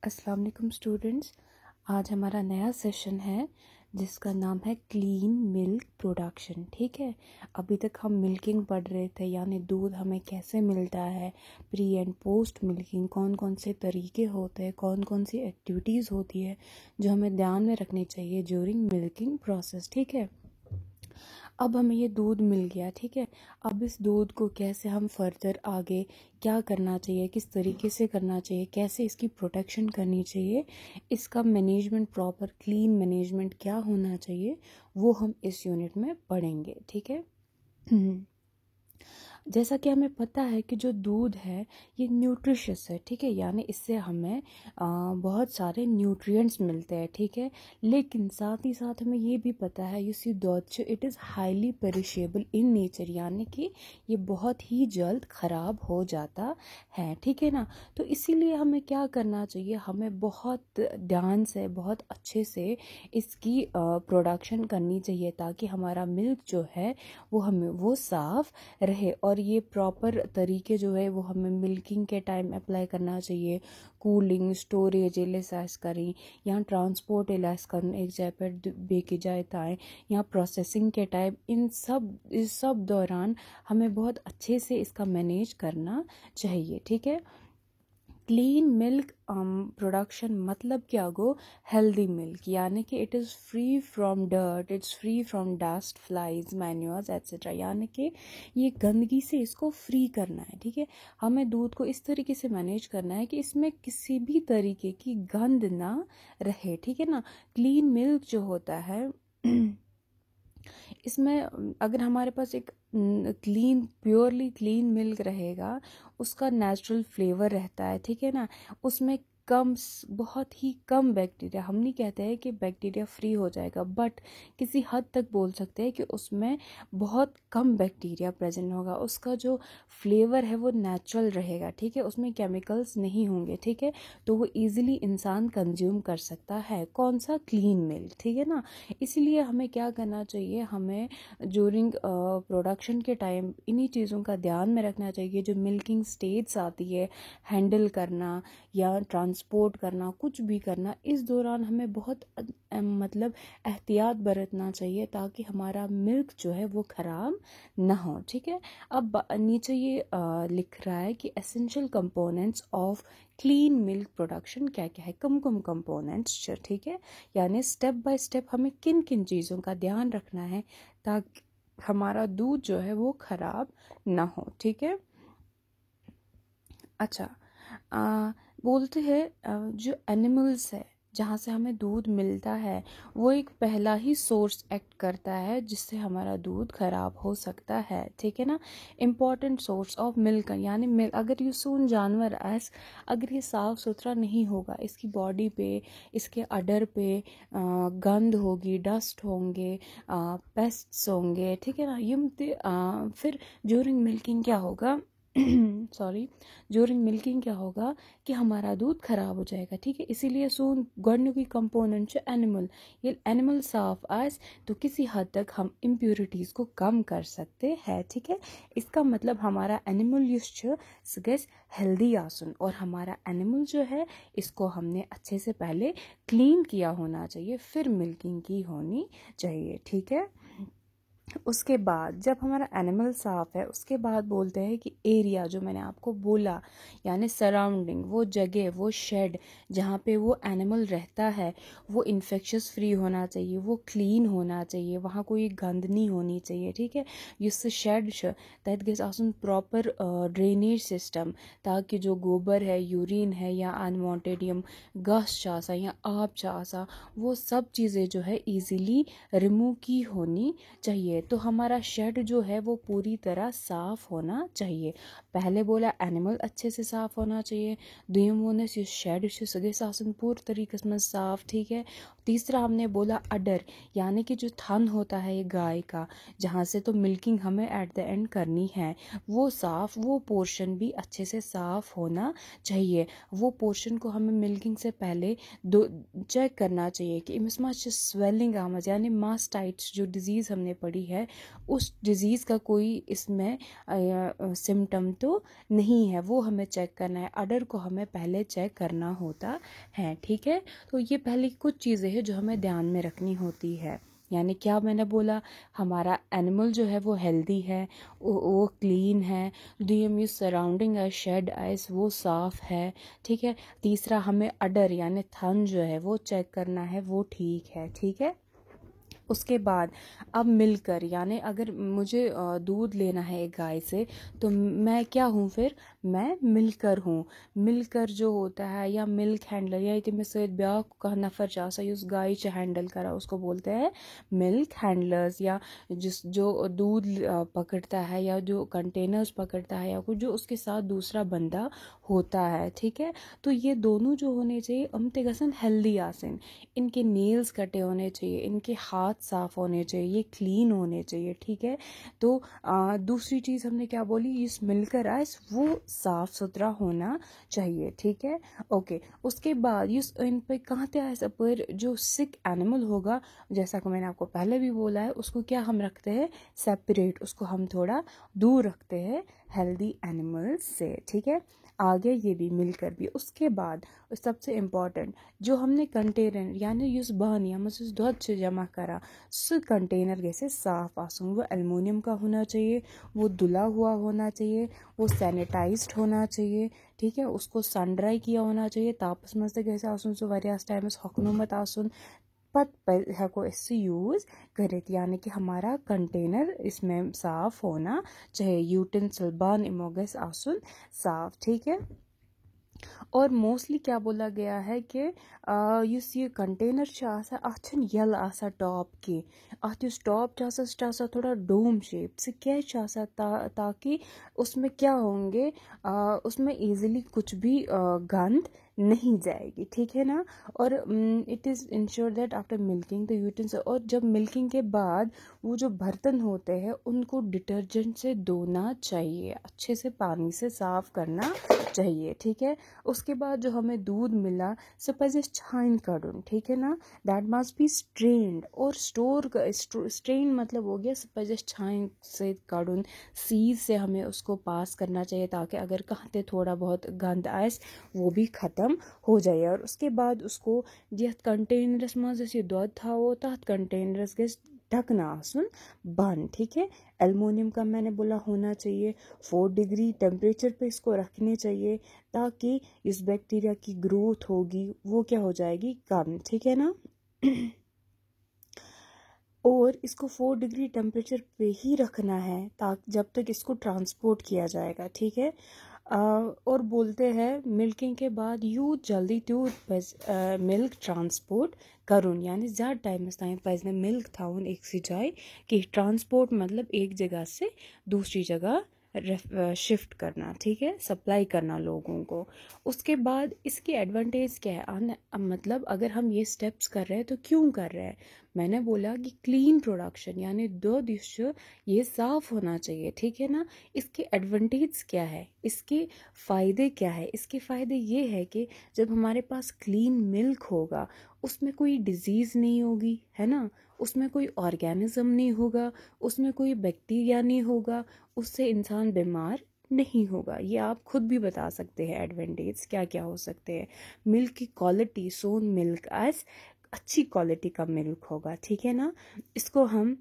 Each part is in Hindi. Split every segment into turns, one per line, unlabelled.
अस्सलाम वालेकुम स्टूडेंट्स। आज हमारा नया सेशन है जिसका नाम है क्लीन मिल्क प्रोडक्शन। ठीक है, अभी तक हम मिल्किंग पढ़ रहे थे, यानी दूध हमें कैसे मिलता है, प्री एंड पोस्ट मिल्किंग, कौन कौन से तरीके होते हैं, कौन कौन सी एक्टिविटीज़ होती है जो हमें ध्यान में रखनी चाहिए ड्यूरिंग मिल्किंग प्रोसेस। ठीक है, अब हमें ये दूध मिल गया। ठीक है, अब इस दूध को कैसे हम फर्दर आगे क्या करना चाहिए, किस तरीके से करना चाहिए, कैसे इसकी प्रोटेक्शन करनी चाहिए, इसका मैनेजमेंट, प्रॉपर क्लीन मैनेजमेंट क्या होना चाहिए, वो हम इस यूनिट में पढ़ेंगे। ठीक है, जैसा कि हमें पता है कि जो दूध है ये न्यूट्रिशियस है। ठीक है, यानी इससे हमें बहुत सारे न्यूट्रिएंट्स मिलते हैं। ठीक है, लेकिन साथ ही साथ हमें ये भी पता है यू सी दूध it is highly perishable in nature, यानी कि ये बहुत ही जल्द ख़राब हो जाता है। ठीक है ना, तो इसीलिए हमें क्या करना चाहिए, हमें बहुत ध्यान से, बहुत अच्छे से इसकी प्रोडक्शन करनी चाहिए ताकि हमारा मिल्क जो है वो साफ़ रहे। और ये प्रॉपर तरीके जो है वो हमें मिल्किंग के टाइम अप्लाई करना चाहिए। कूलिंग, स्टोरेज एलेसाइज करें, यहाँ ट्रांसपोर्ट एलाइज करें, एक जगह पर बेकी जाए ताए, यहाँ प्रोसेसिंग के टाइम, इस सब दौरान हमें बहुत अच्छे से इसका मैनेज करना चाहिए। ठीक है, क्लीन मिल्क प्रोडक्शन मतलब क्या गो, हेल्दी मिल्क, यानी कि it is free from dirt, it's free from dust, flies, manures etcetera, यानी कि ये गंदगी से इसको फ्री करना है। ठीक है, हमें दूध को इस तरीके से मैनेज करना है कि इसमें किसी भी तरीके की गंद ना रहे। ठीक है ना, क्लीन मिल्क जो होता है इसमें अगर हमारे पास एक प्योरली क्लीन मिल्क रहेगा, उसका नेचुरल फ्लेवर रहता है। ठीक है ना, उसमें बहुत ही कम बैक्टीरिया, हम नहीं कहते हैं कि बैक्टीरिया फ्री हो जाएगा, बट किसी हद तक बोल सकते हैं कि उसमें बहुत कम बैक्टीरिया प्रेजेंट होगा, उसका जो फ्लेवर है वो नेचुरल रहेगा। ठीक है, उसमें केमिकल्स नहीं होंगे। ठीक है, तो वो इजीली इंसान कंज्यूम कर सकता है। कौन सा, क्लीन मिल्क। ठीक है ना, इसीलिए हमें क्या करना चाहिए, हमें ड्यूरिंग प्रोडक्शन के टाइम इन्हीं चीज़ों का ध्यान में रखना चाहिए। जो मिल्किंग स्टेज आती है, हैंडल करना या ट्रांसपोर्ट करना, कुछ भी करना, इस दौरान हमें बहुत मतलब एहतियात बरतना चाहिए ताकि हमारा मिल्क जो है वो ख़राब ना हो। ठीक है, अब नीचे ये लिख रहा है कि essential components of clean milk production क्या क्या है, कम कंपोनेंट्स। ठीक है, यानी स्टेप बाय स्टेप हमें किन किन चीज़ों का ध्यान रखना है ताकि हमारा दूध जो है वो ख़राब ना हो। ठीक है, अच्छा, बोलते हैं जो एनिमल्स है जहाँ से हमें दूध मिलता है वो एक पहला ही सोर्स एक्ट करता है जिससे हमारा दूध ख़राब हो सकता है। ठीक है ना, इम्पॉर्टेंट सोर्स ऑफ मिल्क, यानी मिल्क अगर ये सून जानवर अगर ये साफ़ सुथरा नहीं होगा, इसकी बॉडी पे, इसके अडर पे गंद होगी, डस्ट होंगे, पेस्ट्स होंगे। ठीक है ना, फिर ड्यूरिंग मिल्किंग क्या होगा सॉरी, ड्यूरिंग मिल्किंग क्या होगा कि हमारा दूध खराब हो जाएगा। ठीक है, इसीलिए सून गन्नू की कंपोनेंट एनिमल, ये एनिमल साफ आस तो किसी हद तक हम इम्प्योरिटीज़ को कम कर सकते हैं। ठीक है, इसका मतलब हमारा एनिमल युस हेल्दी आसन, और हमारा एनिमल जो है इसको हमने अच्छे से पहले क्लीन किया होना चाहिए, फिर मिल्किंग की होनी चाहिए। ठीक है, उसके बाद जब हमारा एनिमल साफ़ है, उसके बाद बोलते हैं कि एरिया, जो मैंने आपको बोला, यानी सराउंडिंग, वो जगह, वो शेड जहाँ पे वो एनिमल रहता है, वो इन्फेक्शस फ्री होना चाहिए, वो क्लीन होना चाहिए, वहाँ कोई गंद नहीं होनी चाहिए। ठीक है, युस शेड तहत गस आसन प्रॉपर ड्रेनेज सिस्टम, ताकि जो गोबर है, यूरिन है, या अनवांटेड यम गस आसा या आप आसा, वो सब चीज़ें जो है ईजीली रिमूव की होनी चाहिए। तो हमारा शेड जो है वो पूरी तरह साफ होना चाहिए। पहले बोला एनिमल अच्छे से साफ होना चाहिए, दुयम होने से शेड से सगे सासन पूरी तरीके से साफ। ठीक है, तीसरा हमने बोला अडर, यानी कि जो थन होता है ये गाय का, जहाँ से तो मिल्किंग हमें एट द एंड करनी है, वो साफ, वो पोर्शन भी अच्छे से साफ होना चाहिए। वो पोर्शन को हमें मिल्किंग से पहले चेक करना चाहिए कि इसमें स्वेलिंग आमज, यानी मास्टाइट्स जो डिजीज़ हमने पढ़ी है, उस डिज़ीज़ का कोई इसमें सिम्टम तो नहीं है, वो हमें चेक करना है। अडर को हमें पहले चेक करना होता है, ठीक है। तो ये पहले कुछ चीज़ें हैं जो हमें ध्यान में रखनी होती है। यानी क्या मैंने बोला, हमारा एनिमल जो है वो हेल्दी है, वो क्लीन है। डीएमयू सराउंडिंग है शेड आइस वो साफ़ है, ठीक है। तीसरा, हमें अडर यानी थन जो है वो चेक करना है, वो ठीक है, ठीक है। उसके बाद अब मिलकर, यानी अगर मुझे दूध लेना है एक गाय से, तो मैं क्या हूँ फिर, मैं मिलकर हूँ। मिलकर जो होता है, या मिल्क हैंडलर, या तमिस ब्या कह नफर उस गाय हैंडल करा, उसको बोलते हैं मिल्क हैंडलर्स। या जो दूध पकड़ता है, या जो कंटेनर्स पकड़ता है, या कुछ जो उसके साथ दूसरा बंदा होता है, ठीक है। तो ये दोनों जो होने चाहिए अमते गसन हेल्दी आसन, इनके नेल्स कटे होने चाहिए, इनके हाथ साफ होने चाहिए, ये क्लीन होने चाहिए, ठीक है। तो दूसरी चीज़ हमने क्या बोली, इस मिलकर आइस वो साफ सुथरा होना चाहिए, ठीक है। ओके, उसके बाद इस इन पे कहाँ ते आइस पर जो सिक एनिमल होगा, जैसा कि मैंने आपको पहले भी बोला है, उसको क्या हम रखते हैं, सेपरेट, उसको हम थोड़ा दूर रखते हैं हेल्दी एनिमल्स से, ठीक है। आगे ये भी मिलकर भी। उसके बाद सबसे इम्पॉर्टेंट, जो हमने कंटेनर यानी युस बहन या मुझे दूध से जमा करा, सो कंटेनर कैसे साफ आसूँ, वो एल्युमिनियम का होना चाहिए, वो धुला हुआ होना चाहिए, वो सैनिटाइज्ड होना चाहिए, ठीक है। उसको सन ड्राई किया होना चाहिए, तापस में से कैसे आसूँ सो वारियास टाइम हकनो मत आसूँ, पत हको इससे यूज़ करित, यानी कि हमारा कंटेनर इसमें साफ होना चाहिए, यूटेंसिल बान इमोगस आसुन साफ, ठीक है। और मोस्टली क्या बोला गया है कि युस ये कंटेनर अत यल आसा टॉप की, अत युस टॉप थोड़ा डोम शेप से, क्या ताकि उसमें क्या होंगे, उसमें इजीली कुछ भी गंद नहीं जाएगी, ठीक है ना। और it is ensure that after milking the utensil, और जब मिल्किंग के बाद वो जो बर्तन होते हैं उनको डिटर्जेंट से धोना चाहिए, अच्छे से पानी से साफ करना चाहिए, ठीक है। उसके बाद जो हमें दूध मिला, सपोज छाइन काढून, ठीक है ना, दैट मस्ट बी स्ट्रेन्ड और स्ट्रेन मतलब हो गया सपोज छाइन से काढून, सीज से हमें उसको पास करना चाहिए, ताकि अगर कहते थोड़ा बहुत गंद आए वो भी ख़त्म हो जाए। और उसके बाद उसको यथ कंटेनरस मज दूध था वो तथ कंटेनरस गए ढकना आसन बंद, ठीक है। एल्युमिनियम का मैंने बोला होना चाहिए, 4 डिग्री टेम्परेचर पे इसको रखने चाहिए, ताकि इस बैक्टीरिया की ग्रोथ होगी वो क्या हो जाएगी, कम, ठीक है ना। और इसको 4 डिग्री टेम्परेचर पे ही रखना है ताकि जब तक इसको ट्रांसपोर्ट किया जाएगा, ठीक है। और बोलते हैं मिल्किंग के बाद यू जल्दी टू मिल्क ट्रांसपोर्ट करूँ, यानी ज़्यादा टाइम ताईं पज मिल्क थाउन एक सी जाए कि ट्रांसपोर्ट मतलब एक जगह से दूसरी जगह शिफ्ट करना, ठीक है, सप्लाई करना लोगों को। उसके बाद इसकी एडवांटेज क्या है, मतलब अगर हम ये स्टेप्स कर रहे हैं तो क्यों कर रहे हैं, मैंने बोला कि क्लीन प्रोडक्शन, यानी दूध ये साफ़ होना चाहिए, ठीक है ना। इसके एडवांटेज क्या है, इसके फ़ायदे क्या है, इसके फ़ायदे ये है कि जब हमारे पास क्लीन मिल्क होगा उसमें कोई डिज़ीज़ नहीं होगी, है ना, उसमें कोई ऑर्गेनिज्म नहीं होगा, उसमें कोई बैक्टीरिया नहीं होगा, उससे इंसान बीमार नहीं होगा। ये आप खुद भी बता सकते हैं एडवांटेज क्या क्या हो सकते हैं। मिल्क की क्वालिटी, सोन मिल्क एज अच्छी क्वालिटी का मिल्क होगा, ठीक है ना। इसको हम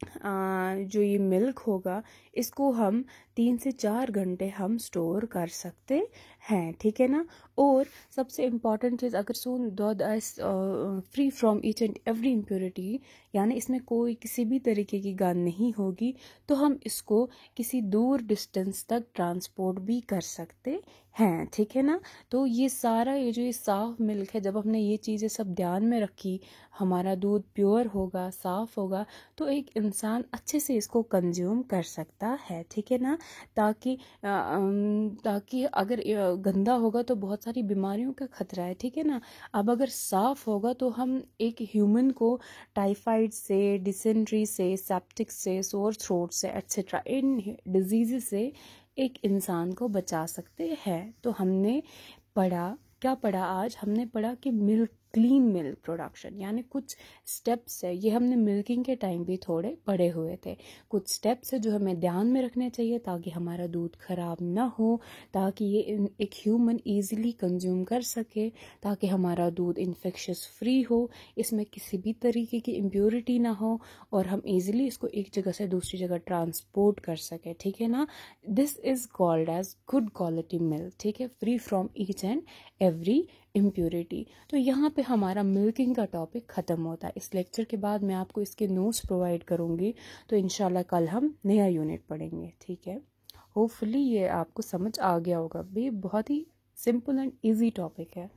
जो ये मिल्क होगा इसको हम 3 से 4 घंटे हम स्टोर कर सकते हैं, ठीक है ना। और सबसे इम्पॉर्टेंट चीज़, अगर सोन दूध free from each and every impurity, यानी इसमें कोई किसी भी तरीके की गंध नहीं होगी, तो हम इसको किसी दूर डिस्टेंस तक ट्रांसपोर्ट भी कर सकते हैं, ठीक है ना। तो ये सारा ये जो ये साफ़ मिल्क है, जब हमने ये चीज़ें सब ध्यान में रखी, हमारा दूध प्योर होगा, साफ़ होगा, तो एक इंसान अच्छे से इसको कंज्यूम कर सकता है, ठीक है ना। ताकि अगर गंदा होगा तो बहुत सारी बीमारियों का खतरा है, ठीक है ना। अब अगर साफ़ होगा तो हम एक ह्यूमन को टाइफाइड से, डिसेंट्री से, सेप्टिक से, सोर थ्रोट से एक्सेट्रा इन डिजीज़ से एक इंसान को बचा सकते हैं। तो हमने पढ़ा, क्या पढ़ा आज, हमने पढ़ा कि मिल्क क्लीन मिल्क प्रोडक्शन, यानी कुछ स्टेप्स है, ये हमने मिल्किंग के टाइम भी थोड़े पढ़े हुए थे। कुछ स्टेप्स है जो हमें ध्यान में रखने चाहिए ताकि हमारा दूध ख़राब ना हो, ताकि ये एक ह्यूमन ईज़िली कंज्यूम कर सके, ताकि हमारा दूध इन्फेक्शस फ्री हो, इसमें किसी भी तरीके की इम्प्योरिटी ना हो और हम ईज़िली इसको एक जगह से दूसरी जगह ट्रांसपोर्ट कर सके, ठीक है ना। This is called as good quality milk, ठीक है, free from each and every impurity. तो यहाँ पे हमारा मिल्किंग का टॉपिक ख़त्म होता है। इस लेक्चर के बाद मैं आपको इसके नोट्स प्रोवाइड करूँगी, तो इंशाल्लाह कल हम नया यूनिट पढ़ेंगे, ठीक है। होपफुली ये आपको समझ आ गया होगा, भी बहुत ही सिंपल एंड ईजी टॉपिक है।